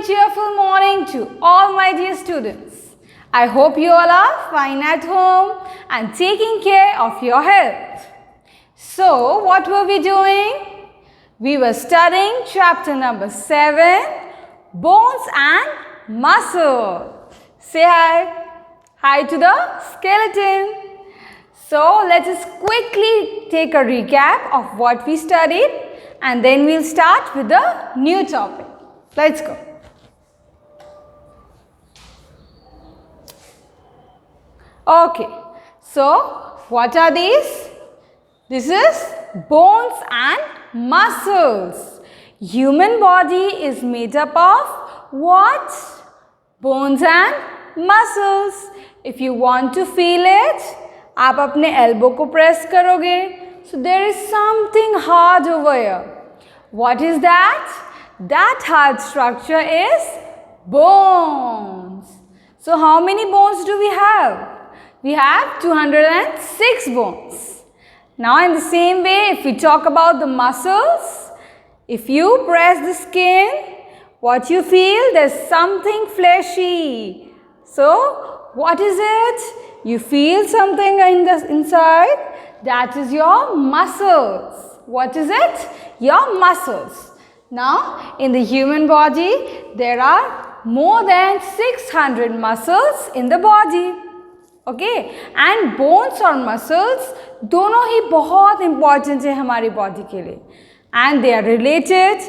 cheerful morning to all my dear students. I hope you all are fine at home and taking care of your health. So, what were we doing? We were studying chapter number 7, Bones and Muscle. Say hi. Hi to the skeleton. So, let us quickly take a recap of what we studied and then we'll start with the new topic. Let's go. Okay, so what are these? This is bones and muscles. Human body is made up of what? Bones and muscles. If you want to feel it, आप अपने elbow को press करोगे. So there is something hard over here. What is that? That hard structure is bones. So how many bones do we have? We have 206 bones. Now in the same way, if we talk about the muscles, if you press the skin, what you feel? There's something fleshy. So what is it? You feel something inside. That is your muscles. What is it? Your muscles. Now in the human body, there are more than 600 muscles in the body. Okay, and bones और muscles दोनों ही बहुत important है हमारी body के लिए, and they are related.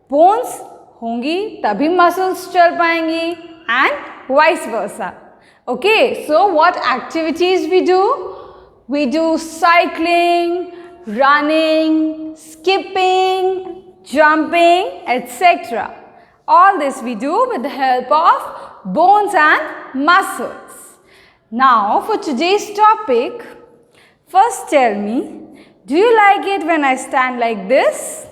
Bones होंगी तभी muscles चल पाएंगी and vice versa. Okay, so what activities we do? We do cycling, running, skipping, jumping, etc. All this we do with the help of bones and muscles. Now for today's topic, first tell me, do you like it when I stand like this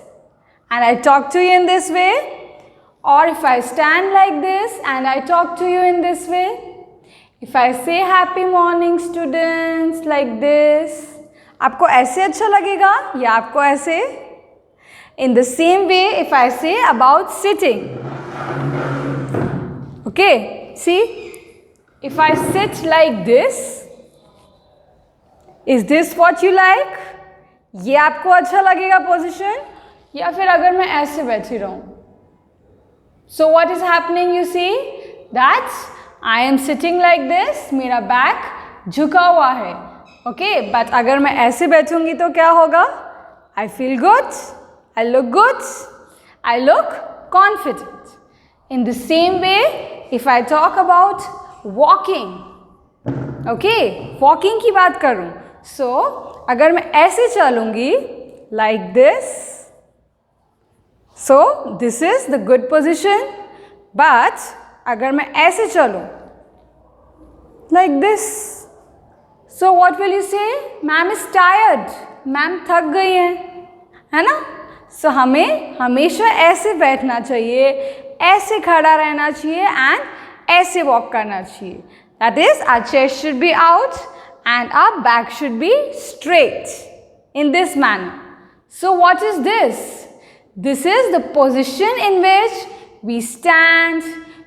and I talk to you in this way? Or if I stand like this and I talk to you in this way? If I say happy morning students like this, आपको ऐसे अच्छा लगेगा या आपको ऐसे? In the same way, if I say about sitting, okay, see? If I sit like this, is this what you like? ये आपको अच्छा लगेगा position? या फिर अगर मैं ऐसे बैठी रहूं? So what is happening? You see that I am sitting like this. मेरा back झुका हुआ है. Okay, but अगर मैं ऐसे बैठूंगी तो क्या होगा? I feel good. I look good. I look confident. In the same way, if I talk about walking, okay, walking की बात करूं, so अगर मैं ऐसे चलूंगी like this, so this is the good position, but अगर मैं ऐसे चलूं like this, so what will you say? Ma'am is tired, ma'am थक गई है ना? So हमें हमेशा ऐसे बैठना चाहिए, ऐसे खड़ा रहना चाहिए and ऐसे walk करना चाहिए. That is, our chest should be out and our back should be straight in this manner. So what is this? This is the position in which we stand,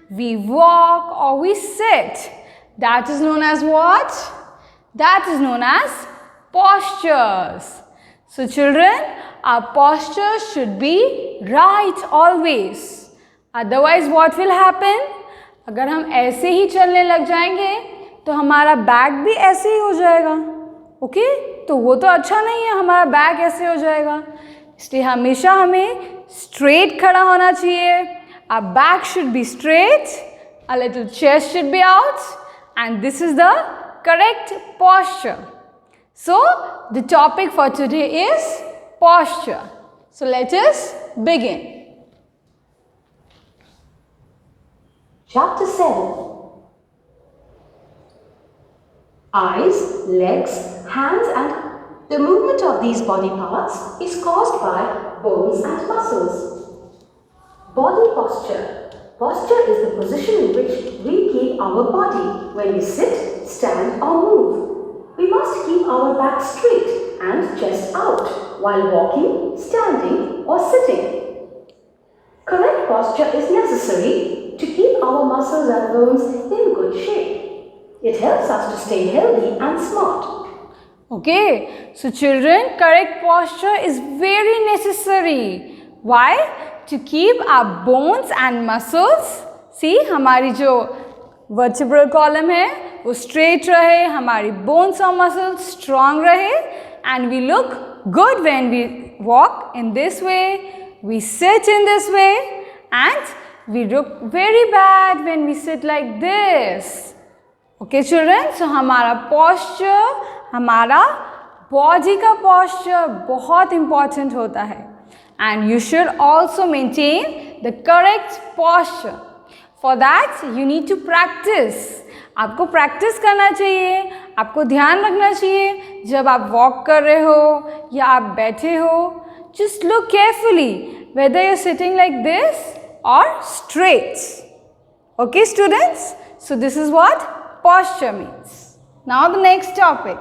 we walk or we sit. That is known as what? That is known as postures. So children, our posture should be right always. Otherwise what will happen? अगर हम ऐसे ही चलने लग जाएंगे तो हमारा back भी ऐसे ही हो जाएगा. ओके, तो वो तो अच्छा नहीं है, हमारा बैक ऐसे हो जाएगा. इसलिए हमेशा हमें स्ट्रेट खड़ा होना चाहिए. Our back should be straight, a little chest should be out, and this is the correct posture. So the topic for today is posture. So let us begin. Chapter 7. Eyes, legs, hands and the movement of these body parts is caused by bones and muscles. Body posture. Posture is the position in which we keep our body when we sit, stand or move. We must keep our back straight and chest out while walking, standing or sitting. Correct posture is necessary to keep our muscles and bones in good shape. It helps us to stay healthy and smart. Okay, so children, correct posture is very necessary. Why? To keep our bones and muscles. See, हमारी जो vertebral column है वो straight रहे, हमारी bones और muscles strong रहे, and we look good when we walk in this way, we sit in this way, and we look very bad when we sit like this. Okay children, so हमारा posture, हमारा body का posture बहुत important होता है, and you should also maintain the correct posture. For that you need to practice. आपको practice करना चाहिए, आपको ध्यान रखना चाहिए जब आप walk कर रहे हो या आप बैठे हो. Just look carefully whether you're sitting like this or straight. Okay students? So this is what posture means. Now the next topic.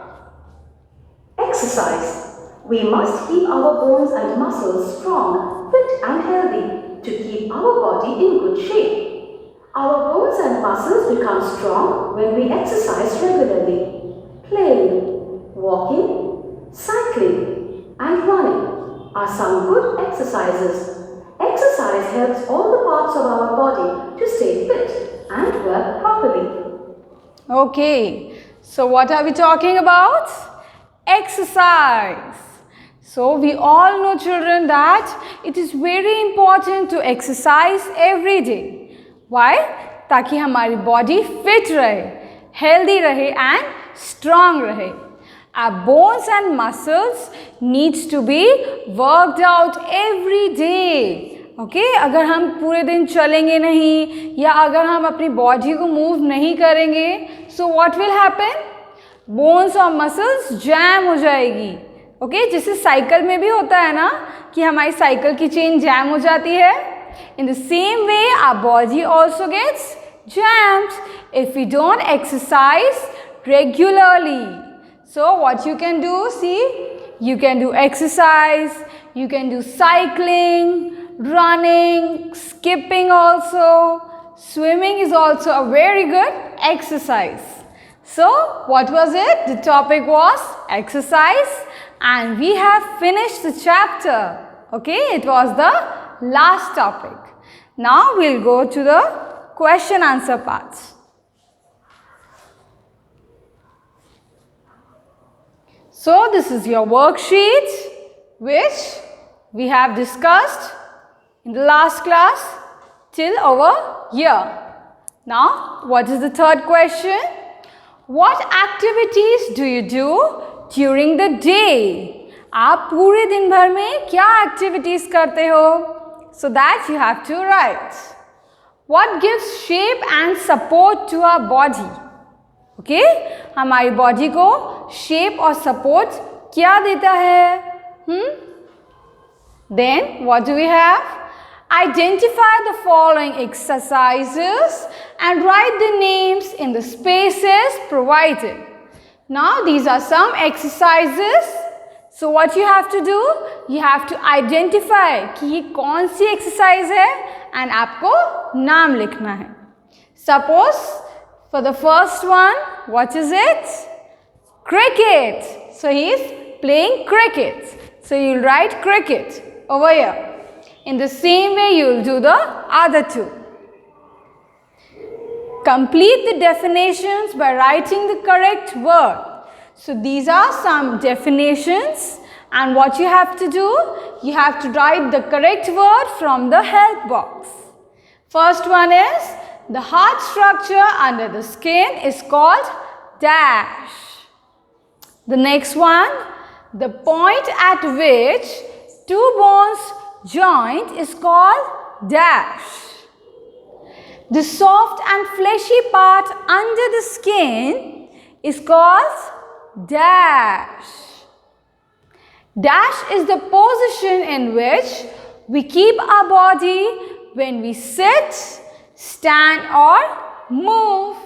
Exercise. We must keep our bones and muscles strong, fit and healthy to keep our body in good shape. Our bones and muscles become strong when we exercise regularly. Playing, walking, cycling and running are some good exercises. Exercise helps all the parts of our body to stay fit and work properly. Okay, so what are we talking about? Exercise. So we all know children that it is very important to exercise every day. Why? ताकि हमारी body fit रहे, healthy रहे and strong रहे. Our bones and muscles needs to be worked out every day. Okay? अगर हम पूरे दिन चलेंगे नहीं या अगर हम अपनी body को move नहीं करेंगे, so what will happen? Bones और muscles jam हो जाएगी. Okay? जैसे साइकिल में भी होता है ना कि हमारी साइकिल की चेन जैम हो जाती है. In the same way, our body also gets jammed if we don't exercise regularly. So what you can do, see, you can do exercise, you can do cycling, running, skipping also, swimming is also a very good exercise. So what was it? The topic was exercise and we have finished the chapter. Okay, it was the last topic. Now we'll go to the question answer part. So this is your worksheet which we have discussed in the last class till over here. Now what is the third question? What activities do you do during the day? आप पूरे दिन भर में क्या activities करते हो? So that you have to write. What gives shape and support to our body? Okay? हमारी body को shape और support क्या देता है? Then what do we have? Identify the following exercises and write the names in the spaces provided. Now these are some exercises. So what you have to do? You have to identify कि ये कौन सी exercise है and आपको नाम लिखना है. Suppose for the first one, what is it? Cricket. So he is playing cricket. So you will write cricket over here. In the same way you will do the other two. Complete the definitions by writing the correct word. So these are some definitions and what you have to do, you have to write the correct word from the help box. First one is, the hard structure under the skin is called dash. The next one, the point at which two bones joint is called dash. The soft and fleshy part under the skin is called dash. Dash is the position in which we keep our body when we sit, stand or move.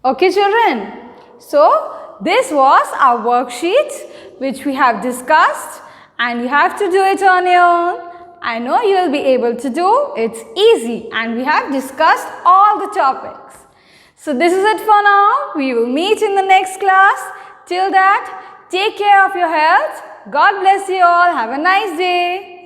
Okay children? So this was our worksheet which we have discussed and you have to do it on your own. I know you will be able to do. It's easy and we have discussed all the topics. So this is it for now. We will meet in the next class. Till that, take care of your health. God bless you all. Have a nice day.